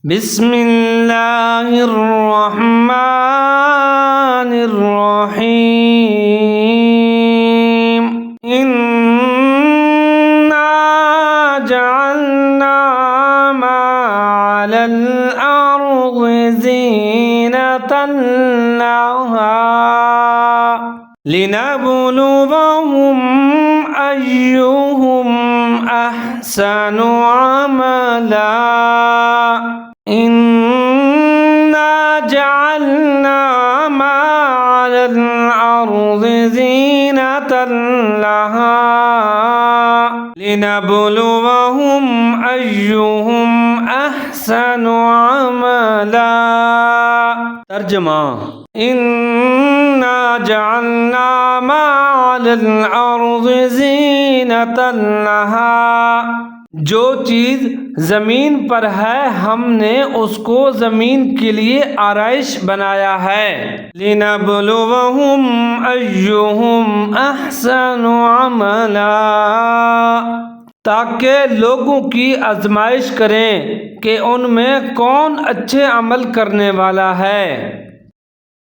बिस्मिल्लाहिर्रहमानिर्रहीम। इन्ना जअलना मा अलल अर्ज़ि ज़ीनतन लहा लिनब्लुवहुम अय्युहुम अहसनु अमला। इन्ना जअलना मा अलल अर्ज़ि ज़ीनतन लहा लिनब्लुवहुम अय्युहुम अहसनु अमला। तर्जुमा, इन्ना जअलना मा अलल अर्ज़ि ज़ीनतन लहा, जो चीज़ ज़मीन पर है हमने उसको ज़मीन के लिए आराइश बनाया है। लिनब्लुवहुम अय्युहुम अहसनु अमला, ताकि लोगों की आजमाइश करें कि उनमें कौन अच्छे अमल करने वाला है।